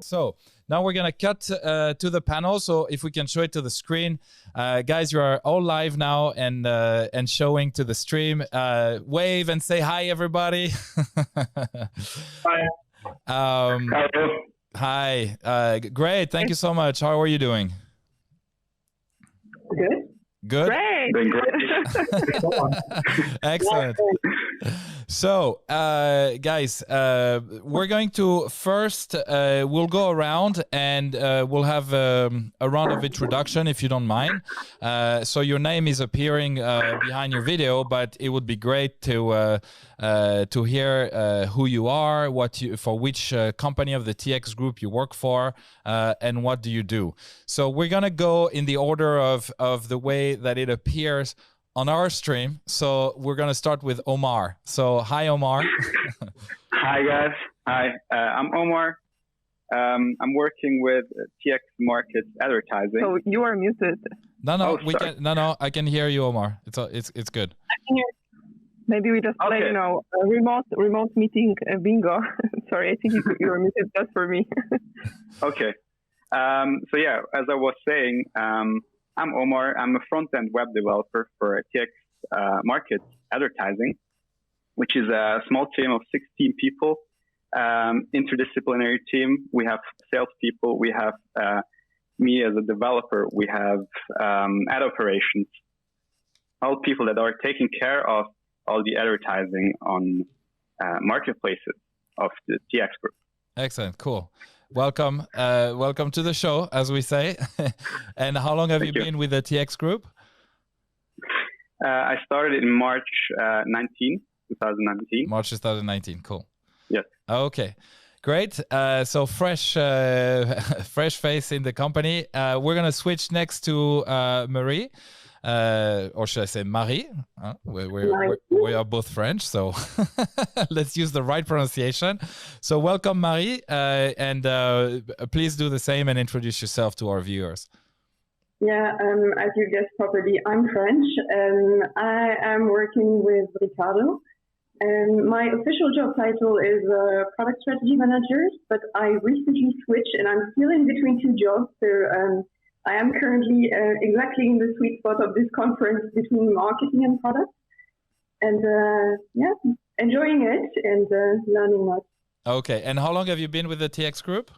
So now we're gonna cut to the panel. So if we can show it to the screen, guys, you are all live now and showing to the stream. Wave and say hi, everybody. Hi. Hi. Great. Thank you so much. How are you doing? Good. Great. Excellent. So, guys, we're going to first, we'll go around and we'll have a round of introduction, if you don't mind. So your name is appearing behind your video, but it would be great to hear who you are, for which company of the TX group you work for, and what do you do. So we're gonna go in the order of the way that it appears on our stream. So we're going to start with Omar. So hi, Omar. Hi, guys. Hi, I'm Omar. I'm working with TX Markets Advertising. So you are muted. No, I can hear you, Omar. It's good. Maybe we just play, a remote meeting bingo. Sorry, I think you were muted just for me. Okay. So yeah, as I was saying, I'm Omar. I'm a front-end web developer for TX Markets Advertising, which is a small team of 16 people, interdisciplinary team. We have salespeople. We have me as a developer. We have ad operations, all people that are taking care of all the advertising on marketplaces of the TX group. Excellent. Cool. Welcome to the show, as we say. And how long have you been with the TX group? I started in March 2019. March 2019. Cool. Yes. Okay. Great. So fresh face in the company. We're gonna switch next to Marie. Or should I say Marie? We are both French, so let's use the right pronunciation. So welcome, Marie, and please do the same and introduce yourself to our viewers. Yeah, as you guessed properly, I'm French. I am working with Ricardo. My official job title is Product Strategy Manager, but I recently switched and I'm still in between two jobs. So I am currently exactly in the sweet spot of this conference between marketing and product. And yeah, enjoying it and learning much. Okay. And how long have you been with the TX group?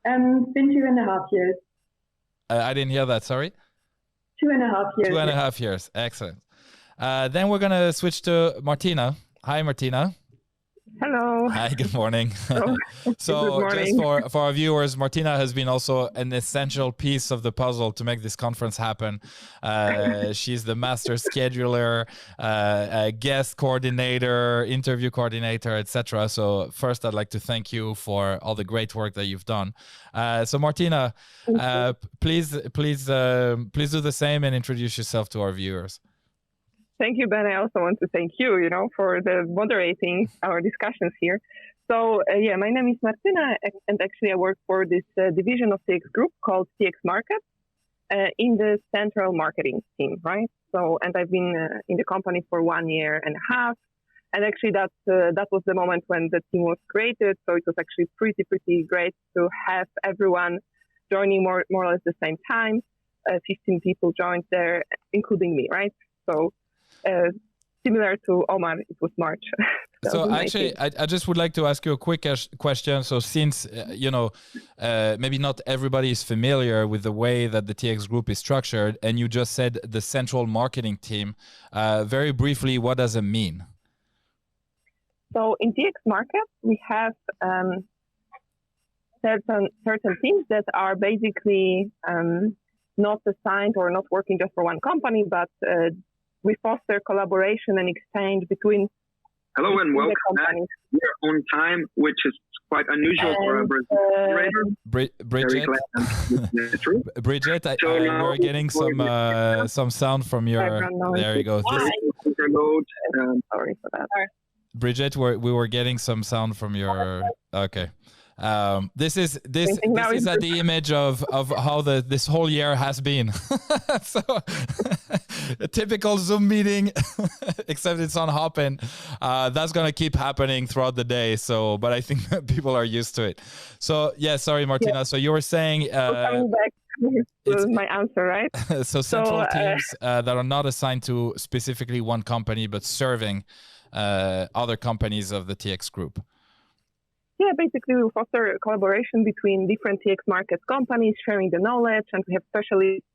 It's been 2.5 years. I didn't hear that, sorry. 2.5 years. 2.5 years. Excellent. Then we're going to switch to Martina. Hi, Martina. Hello. Hi, good morning. So good morning. Just for our viewers, Martina has been also an essential piece of the puzzle to make this conference happen. She's the master scheduler, guest coordinator, interview coordinator, etc. So first, I'd like to thank you for all the great work that you've done. So Martina, please do the same and introduce yourself to our viewers. Thank you, Ben. I also want to thank you, for the moderating our discussions here. So, yeah, my name is Martina, and actually I work for this division of TX Group called TX Markets in the central marketing team, right? So, and I've been in the company for 1.5 years. And actually that was the moment when the team was created. So it was actually pretty great to have everyone joining more or less the same time. 15 people joined there, including me, right? So, similar to Omar, it was March. So actually, I just would like to ask you a quick question. So since, maybe not everybody is familiar with the way that the TX group is structured, and you just said the central marketing team, very briefly, what does it mean? So in TX Market, we have certain teams that are basically not assigned or not working just for one company, but we foster collaboration and exchange between. Hello and welcome back. We're on time, which is quite unusual for a Brazilian Bridget, Bridget, we're getting some sound from your. There you go. Sorry for that. Bridget, we were getting some sound from your. Okay. This is the image of how this whole year has been. So a typical Zoom meeting, except it's on Hopin. That's gonna keep happening throughout the day. So, but I think that people are used to it. So yeah, sorry, Martina. Yeah. So you were saying coming back to my answer, right? So central teams that are not assigned to specifically one company, but serving other companies of the TX group. Yeah, basically we foster collaboration between different TX market companies, sharing the knowledge, and we have specialists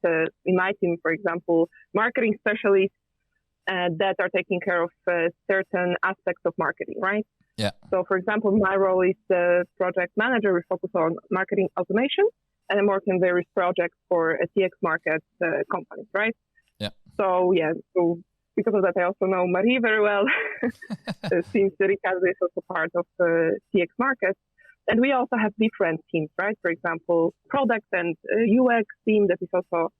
in my team, for example, marketing specialists that are taking care of certain aspects of marketing, right? Yeah. So, for example, my role is the project manager. We focus on marketing automation, and I'm working on various projects for TX market companies, right? Yeah. So, yeah, so because of that, I also know Marie very well, since Ricardo is also part of TX Market. And we also have different teams, right? For example, product and UX team that is also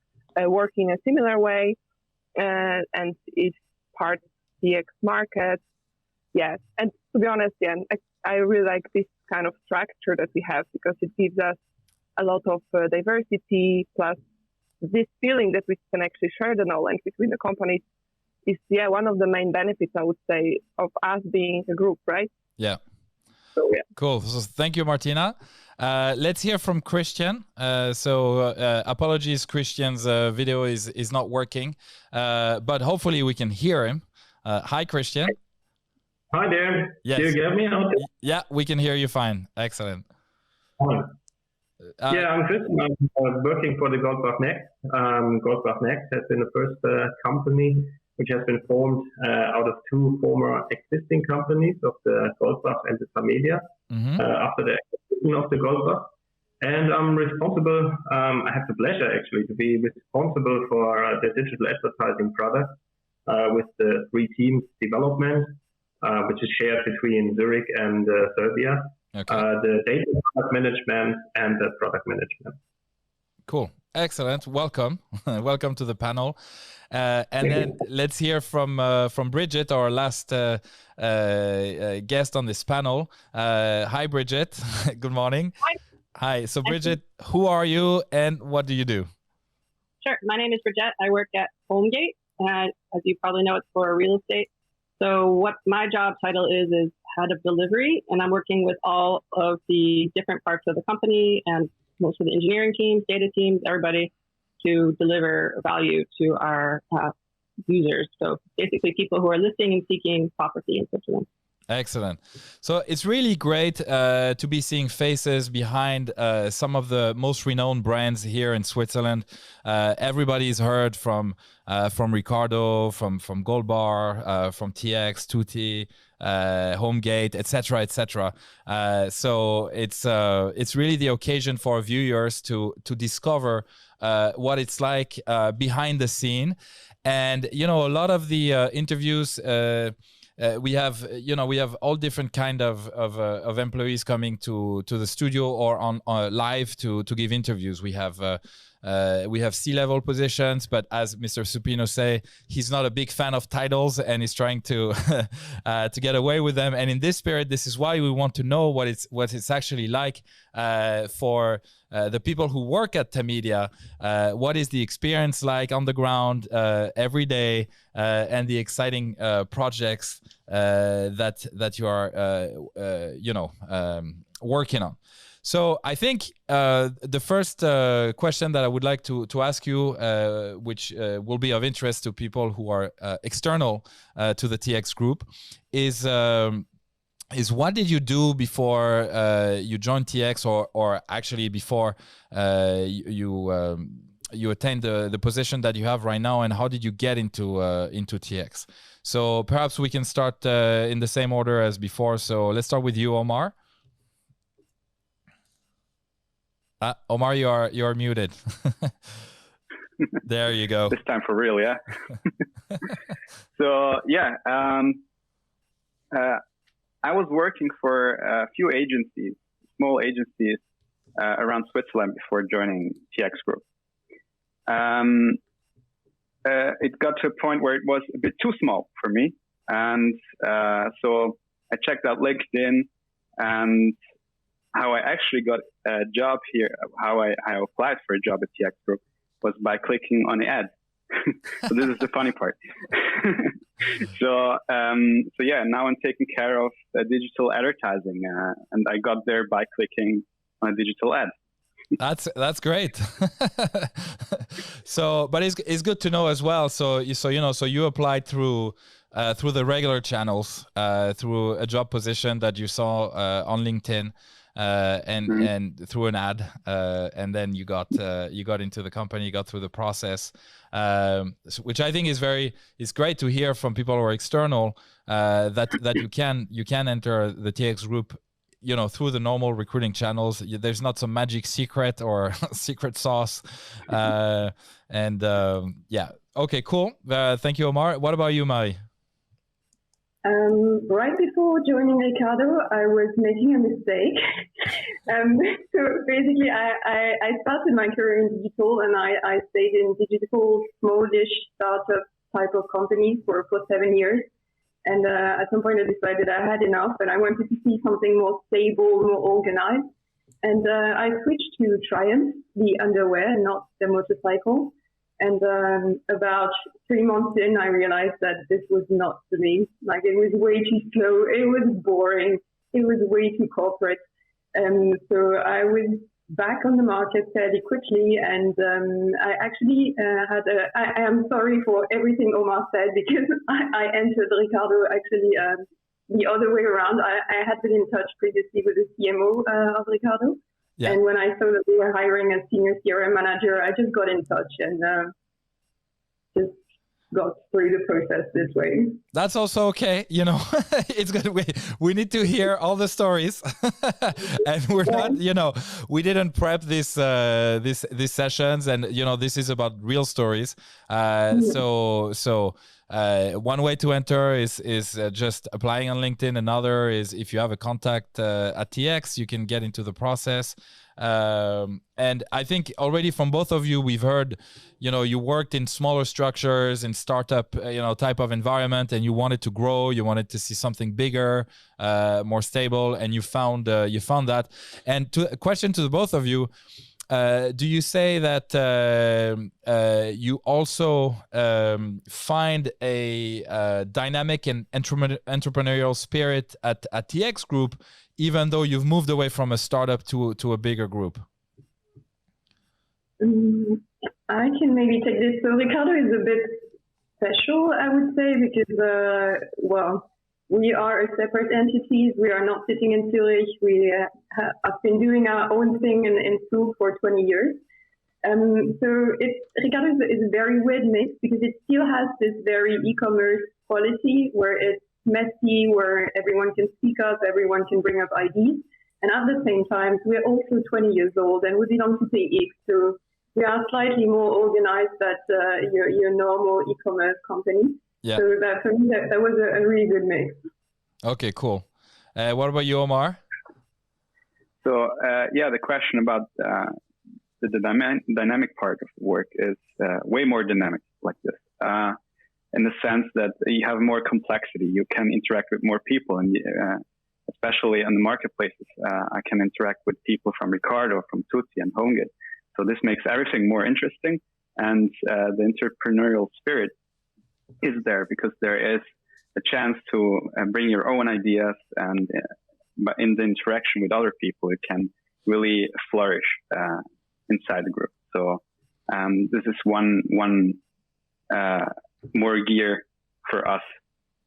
working in a similar way and is part of TX Market. Yeah, and to be honest, yeah, I really like this kind of structure that we have because it gives us a lot of diversity, plus this feeling that we can actually share the knowledge between the companies. Is one of the main benefits, I would say, of us being a group, right? Yeah. So yeah. Cool. So thank you, Martina. Let's hear from Christian. Apologies, Christian's video is not working, but hopefully we can hear him. Hi, Christian. Hi there. Yes. Do you get me? Yeah, we can hear you fine. Excellent. Yeah, I'm Christian. I'm working for the Goldbach Next. Goldbach Next has been the first company which has been formed out of two former existing companies of the Goldbach and the Tamedia after the acquisition of the Goldbach. And I'm responsible, I have the pleasure actually to be responsible for the digital advertising product with the three teams development, which is shared between Zurich and Serbia, the data product management and the product management. Cool. Excellent. Welcome. Welcome to the panel. And then let's hear from Bridget, our last guest on this panel. Hi, Bridget. Good morning. Hi. So, Bridget, who are you and what do you do? Sure. My name is Bridget. I work at HomeGate. As you probably know, it's for real estate. So what my job title is head of delivery, and I'm working with all of the different parts of the company and most of the engineering teams, data teams, everybody to deliver value to our users. So basically people who are listing and seeking property in Switzerland. Excellent. So it's really great to be seeing faces behind some of the most renowned brands here in Switzerland. Everybody's heard from Ricardo, from Goldbar, from TX, Tutti, HomeGate, etc., etc. So it's really the occasion for viewers to discover what it's like behind the scene, and a lot of the interviews. We have all different kind of employees coming to the studio or on live to give interviews. We have C-level positions, but as Mr. Supino say, he's not a big fan of titles and he's trying to to get away with them. And in this spirit, this is why we want to know what it's actually like for the people who work at Tamedia. What is the experience like on the ground every day, and the exciting projects that you are working on. So I think the first question that I would like to ask you, which will be of interest to people who are external to the TX group, is what did you do before you joined TX, or actually before you attained the position that you have right now, and how did you get into TX? So perhaps we can start in the same order as before. So let's start with you, Omar. Omar, you are muted. There you go. This time for real, yeah. So yeah, I was working for a few agencies, small agencies around Switzerland before joining TX Group. It got to a point where it was a bit too small for me, and so I checked out LinkedIn, and how I actually got a job here, how I applied for a job at TX Group was by clicking on the ad. So this is the funny part. So yeah, now I'm taking care of digital advertising, and I got there by clicking on a digital ad. That's great. So, but it's good to know as well. So you applied through the regular channels, through a job position that you saw on LinkedIn, and through an ad, and then you got into the company, you got through the process, which I think is great to hear from people who are external, that you can enter the TX Group, through the normal recruiting channels. There's not some magic secret or secret sauce. Yeah. Okay, cool. Thank you, Omar. What about you, Mai? Right before joining Ricardo, I was making a mistake. So basically, I started my career in digital, and I stayed in digital, smallish startup type of companies for 7 years. And at some point, I decided I had enough, and I wanted to see something more stable, more organized. And I switched to Triumph, the underwear, not the motorcycle. And about 3 months in, I realized that this was not for me. Like, it was way too slow. It was boring. It was way too corporate. So I was back on the market fairly quickly. And I actually I am sorry for everything Omar said, because I entered Ricardo actually the other way around. I had been in touch previously with the CMO of Ricardo. Yeah. And when I saw that they were hiring a senior CRM manager, I just got in touch and just got through the process this way. That's also okay. It's good. We need to hear all the stories, and we're not. We didn't prep these sessions, and this is about real stories. So. One way to enter is just applying on LinkedIn. Another is if you have a contact at TX, you can get into the process. And I think already from both of you, we've heard, you worked in smaller structures, in startup, type of environment, and you wanted to grow. You wanted to see something bigger, more stable, and you found that. And a question to the both of you. Do you say that you also find a dynamic and entrepreneurial spirit at TX Group, even though you've moved away from a startup to a bigger group? I can maybe take this. So Ricardo is a bit special, I would say, because, we are a separate entities. We are not sitting in Zurich. We have been doing our own thing in Zug for 20 years. So Ricardo is a very weird mix, because it still has this very e-commerce quality where it's messy, where everyone can speak up, everyone can bring up ideas. And at the same time, we're also 20 years old and we belong to TX. So we are slightly more organized than your normal e-commerce company. Yeah. So for me, that was a really good mix. Okay, cool. What about you, Omar? So, the question about the dynamic part of the work is way more dynamic like this, in the sense that you have more complexity. You can interact with more people, and especially on the marketplaces, I can interact with people from Ricardo, from Tutti, and HomeGate. So this makes everything more interesting, and the entrepreneurial spirit is there because there is a chance to bring your own ideas, and in the interaction with other people, it can really flourish inside the group. So this is one more gear for us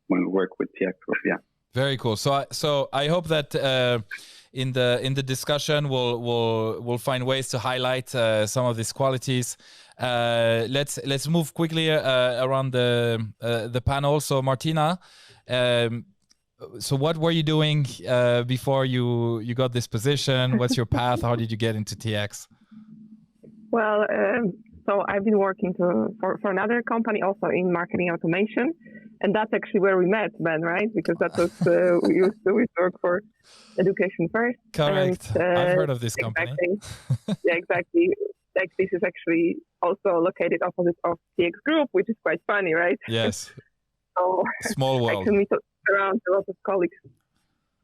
when we work with TX Group. Yeah. Very cool. So I hope that in the discussion we'll find ways to highlight some of these qualities. Let's move quickly around the panel. So Martina, so what were you doing before you got this position? What's your path? How did you get into TX? Well, so I've been working for another company also in marketing automation, and that's actually where we met, Ben, right? Because that was we used to work for Education First. Correct. And, I've heard of this company. Exactly. Yeah, exactly. Like this is actually also located opposite of TX Group, which is quite funny, right? Yes. So small world. I can meet around a lot of colleagues,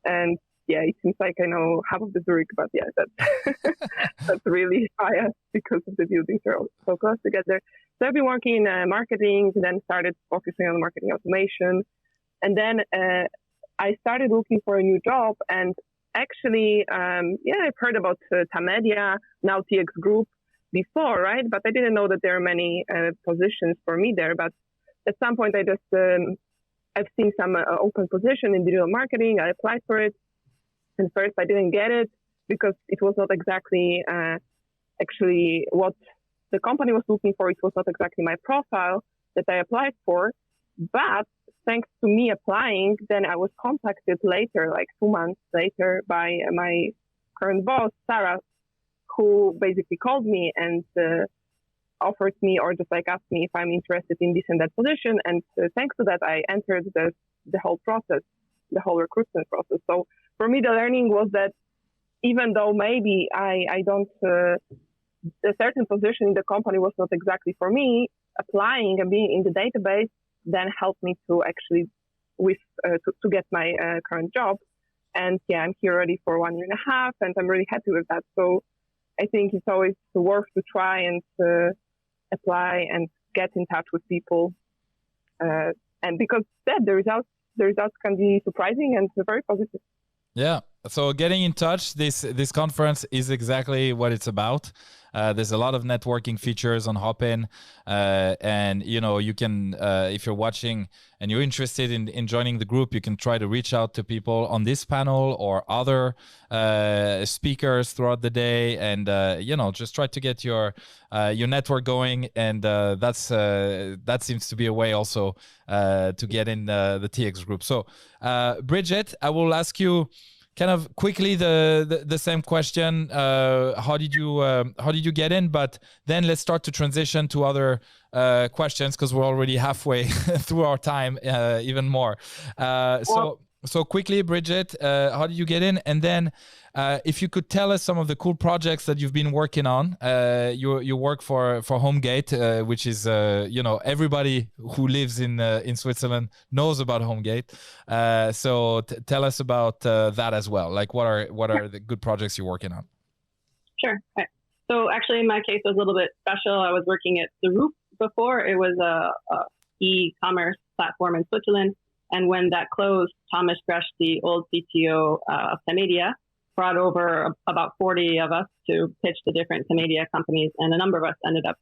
and yeah, it seems like I know half of the Zurich, but yeah, that's that's really biased because of the buildings are all so close together. So I've been working in marketing, then started focusing on marketing automation, and then I started looking for a new job. And actually, I've heard about Tamedia, now TX Group before, right? But I didn't know that there are many positions for me there. But at some point, I've seen some open position in digital marketing. I applied for it. And first, I didn't get it because it was not exactly actually what the company was looking for. It was not exactly my profile that I applied for. But thanks to me applying, then I was contacted later, like 2 months later, by my current boss, Sarah, who basically called me and offered me, or just like asked me if I'm interested in this and that position. And thanks to that, I entered the whole process, the whole recruitment process. So for me, the learning was that even though maybe I don't, a certain position in the company was not exactly for me, applying and being in the database then helped me to actually to get my current job. And yeah, I'm here already for 1.5 years, and I'm really happy with that. So I think it's always worth to try and apply and get in touch with people. And because the results can be surprising and very positive. Yeah. So getting in touch, this conference is exactly what it's about. There's a lot of networking features on Hopin, and you can, if you're watching and you're interested in joining the group, you can try to reach out to people on this panel or other speakers throughout the day, and just try to get your network going, and that seems to be a way also to get in the TX group. So, Bridget, I will ask you kind of quickly the same question. How did you get in? But then let's start to transition to other questions, because we're already halfway through our time, even more. So quickly, Bridget, how did you get in? And then if you could tell us some of the cool projects that you've been working on. You work for HomeGate, which is everybody who lives in Switzerland knows about HomeGate. So tell us about that as well. Like what are the good projects you're working on? Sure. Okay. So actually, my case was a little bit special. I was working at the Roop before. It was a e-commerce platform in Switzerland. And when that closed, Thomas Gresh, the old CTO of Tamedia, brought over about 40 of us to pitch the different Tamedia companies, and a number of us ended up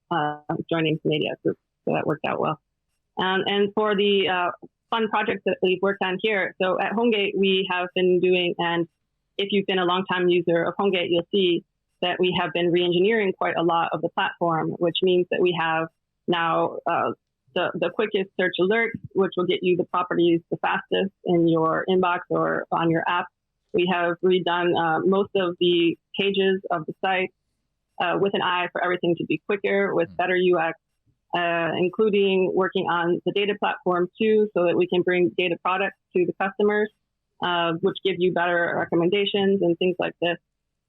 joining Tamedia group. So that worked out well. And for the fun projects that we've worked on here, so at HomeGate, we have been doing, and if you've been a long-time user of HomeGate, you'll see that we have been re-engineering quite a lot of the platform, which means that we have now the quickest search alert, which will get you the properties the fastest in your inbox or on your app. We have redone most of the pages of the site with an eye for everything to be quicker, with better UX, including working on the data platform too, so that we can bring data products to the customers, which give you better recommendations and things like this.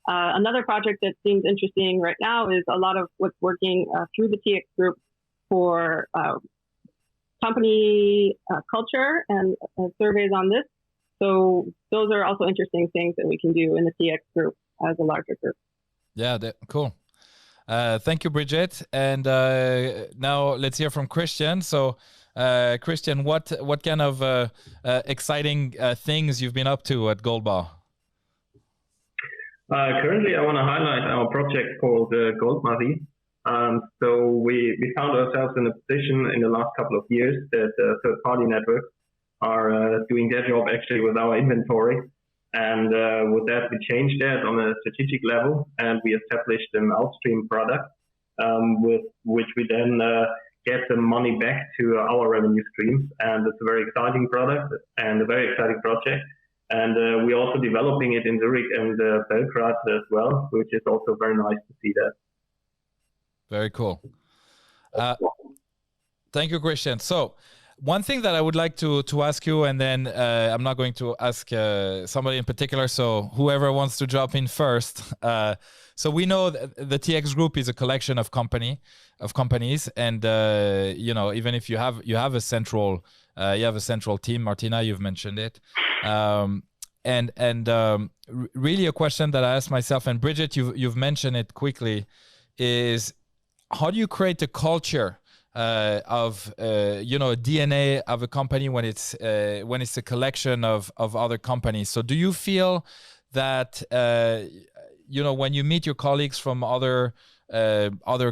Another project that seems interesting right now is a lot of what's working through the TX group for company culture and surveys on this. So those are also interesting things that we can do in the TX group as a larger group. Yeah, cool. Thank you, Bridget. And now let's hear from Christian. So, Christian, what kind of exciting things you've been up to at Goldbar? Currently, I want to highlight our project called Goldmarie. So we found ourselves in a position in the last couple of years that third-party networks are doing their job actually with our inventory. And with that, we changed that on a strategic level, and we established an outstream product with which we then get the money back to our revenue streams. And it's a very exciting product and a very exciting project. And we're also developing it in Zurich and Belgrade as well, which is also very nice to see that. Very cool. Thank you, Christian. So one thing that I would like to ask you, and then I'm not going to ask somebody in particular, so whoever wants to drop in first. So we know that the TX Group is a collection of companies, and even if you have a central team, Martina, you've mentioned it, Really a question that I asked myself, and Bridget, you've mentioned it quickly, is how do you create a culture of DNA of a company when it's a collection of other companies? So do you feel that when you meet your colleagues from other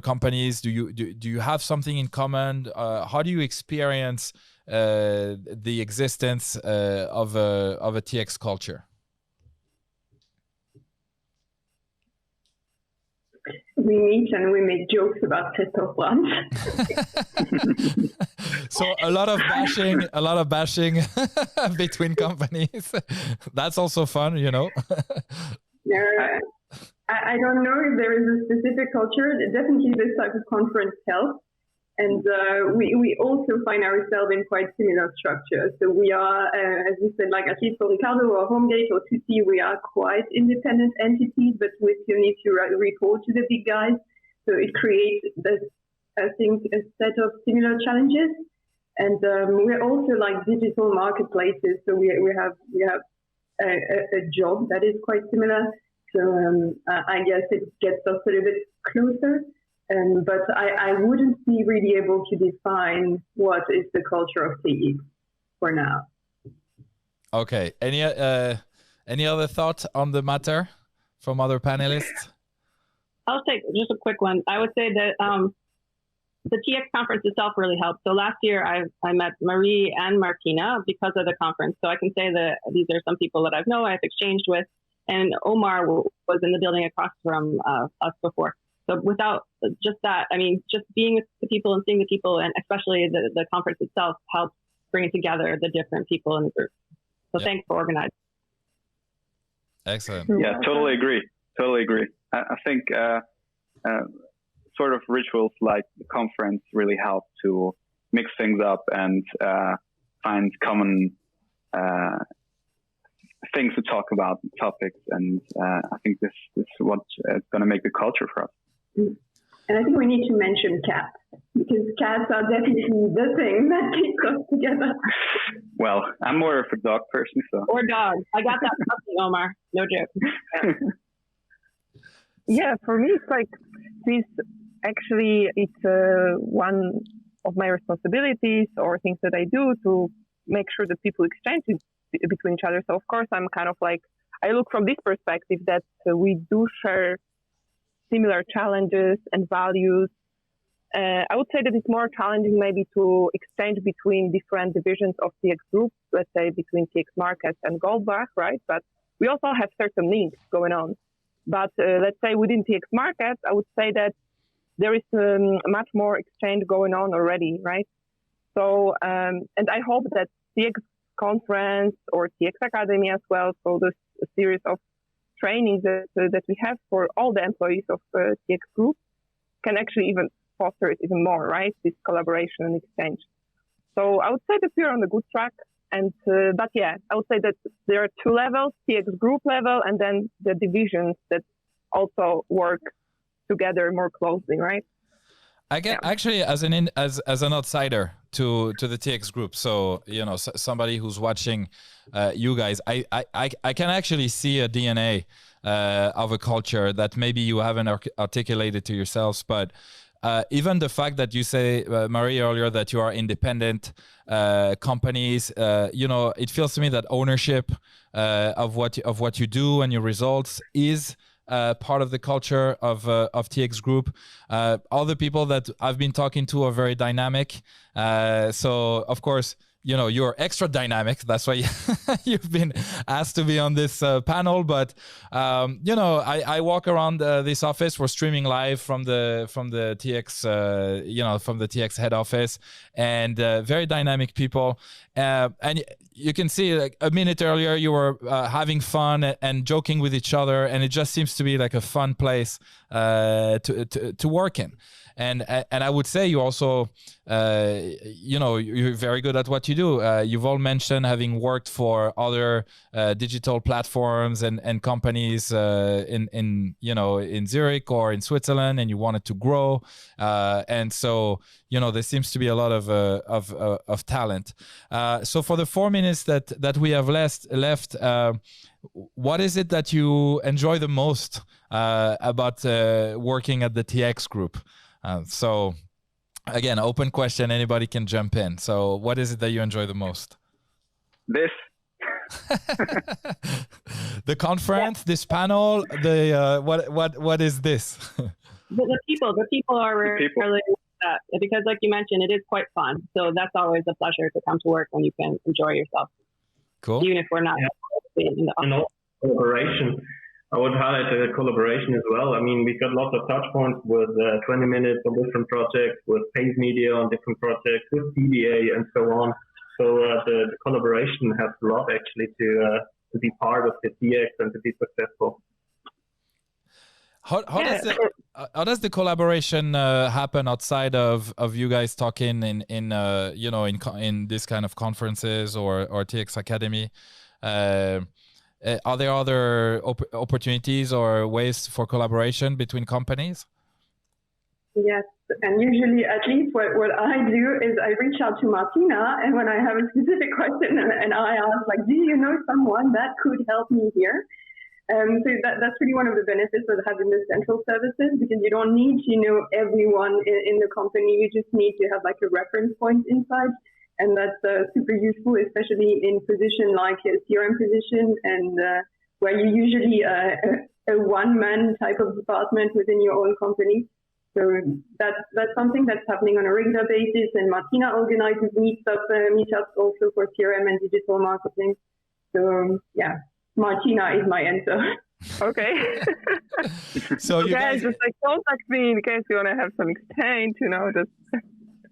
companies, do you have something in common? How do you experience the existence of a TX culture? We meet and we make jokes about testosterone. So a lot of bashing between companies. That's also fun, No, I don't know if there is a specific culture. Definitely this type of conference helps. And we also find ourselves in quite similar structures. So we are, as you said, like at least for Ricardo or Homegate or Tutti, we are quite independent entities, but we still need to report to the big guys. So it creates, I think, a set of similar challenges. And we're also like digital marketplaces. So we have a job that is quite similar. So I guess it gets us a little bit closer. But I wouldn't be really able to define what is the culture of TX for now. Okay. Any other thoughts on the matter from other panelists? I'll take just a quick one. I would say that the TX conference itself really helped. So last year I met Marie and Martina because of the conference. So I can say that these are some people that I've exchanged with. And Omar was in the building across from us before. So without just that, I mean, just being with the people and seeing the people, and especially the conference itself, helps bring together the different people in the group. So thanks for organizing. Excellent. Yeah, totally agree. I think sort of rituals like the conference really help to mix things up and find common things to talk about, topics, and I think this is what's going to make the culture for us. And I think we need to mention cats, because cats are definitely the thing that keeps us together. Well, I'm more of a dog person, so. Or dogs. I got that puppy, Omar. No joke. Yeah, for me, it's like this. Actually, it's one of my responsibilities or things that I do to make sure that people exchange between each other. So, of course, I'm kind of like, I look from this perspective that we do share similar challenges and values. I would say that it's more challenging maybe to exchange between different divisions of TX Group, let's say between TX Markets and Goldbach, right? But we also have certain links going on. But let's say within TX Markets, I would say that there is much more exchange going on already, right? So, and I hope that TX Conference or TX Academy as well, so this series of trainings that we have for all the employees of TX Group can actually even foster it even more, right? This collaboration and exchange. So I would say that we're on a good track. And but yeah, I would say that there are two levels: TX Group level, and then the divisions that also work together more closely, right? I get actually as an outsider to the TX Group. So somebody who's watching you guys, I can actually see a DNA of a culture that maybe you haven't articulated to yourselves, but. Even the fact that you say, Marie, earlier that you are independent companies, it feels to me that ownership of what you do and your results is part of the culture of TX Group. All the people that I've been talking to are very dynamic. So, of course, you're extra dynamic. That's why you've been asked to be on this panel. But I walk around this office. We're streaming live from the TX, from the TX head office, and very dynamic people. And you can see, like a minute earlier, you were having fun and joking with each other, and it just seems to be like a fun place to work in. and I would say you also, you're very good at what you do. You've all mentioned having worked for other digital platforms and companies in Zurich or in Switzerland, and you wanted to grow, and so there seems to be a lot of talent. So for the 4 minutes that we have left, what is it that you enjoy the most about working at the TX Group? So again, open question, anybody can jump in. So what is it that you enjoy the most? This. The conference, this panel, what is this? The people are really that, because like you mentioned, it is quite fun. So that's always a pleasure to come to work when you can enjoy yourself. Cool. Even if we're not in the office. And also collaboration. I would highlight the collaboration as well. I mean, we've got lots of touch points with 20 minutes on different projects, with Pace Media on different projects, with PDA and so on. So the collaboration has a lot actually to be part of the TX and to be successful. How does the collaboration happen outside of you guys talking in this kind of conferences or TX Academy? Are there other opportunities or ways for collaboration between companies? Yes, and usually, at least what I do is I reach out to Martina, and when I have a specific question, and I ask, like, do you know someone that could help me here? So that's really one of the benefits of having the central services, because you don't need to know everyone in the company. You just need to have like a reference point inside. And that's super useful, especially in position like a CRM position, and where you usually a one-man type of department within your own company. So that's something that's happening on a regular basis. And Martina organizes meetups also for CRM and digital marketing. So yeah, Martina is my answer. Okay. So you guys just like contact me in case you want to have some exchange, just.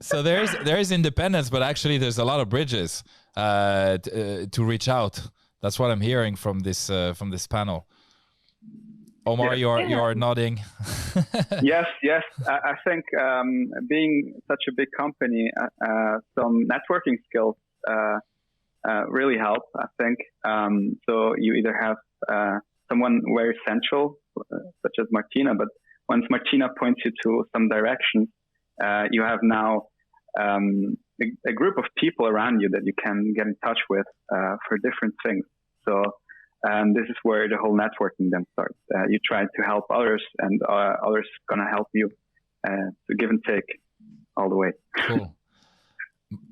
So there is independence, but actually there's a lot of bridges to reach out. That's what I'm hearing from this panel. Omar, you're nodding. Yes. I think being such a big company, some networking skills really help. I think so. You either have someone very central, such as Martina, but once Martina points you to some direction, you have now a group of people around you that you can get in touch with for different things. So this is where the whole networking then starts. You try to help others, and others gonna help you to give and take all the way. Cool.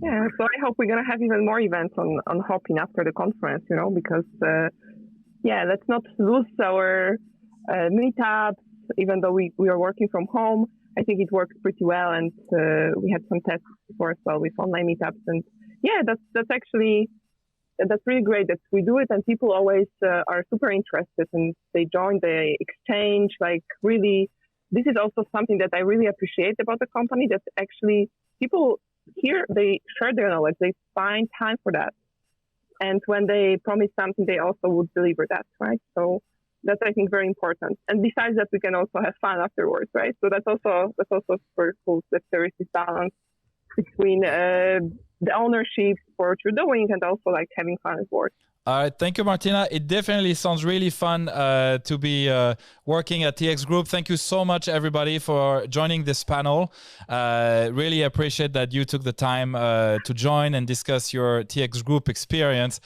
Yeah, so I hope we're gonna have even more events on Hopin after the conference, because let's not lose our meetups, even though we are working from home. I think it works pretty well, and we had some tests before as well with online meetups. And yeah, that's really great that we do it, and people always are super interested, and they join the exchange. Like really, this is also something that I really appreciate about the company, that actually people here, they share their knowledge, they find time for that. And when they promise something, they also would deliver that, right? So that's, I think, very important. And besides that, we can also have fun afterwards, right? So that's also super cool that there is this balance between the ownership for what you're doing and also like having fun at work. All right, thank you, Martina. It definitely sounds really fun to be working at TX Group. Thank you so much, everybody, for joining this panel. Really appreciate that you took the time to join and discuss your TX Group experience.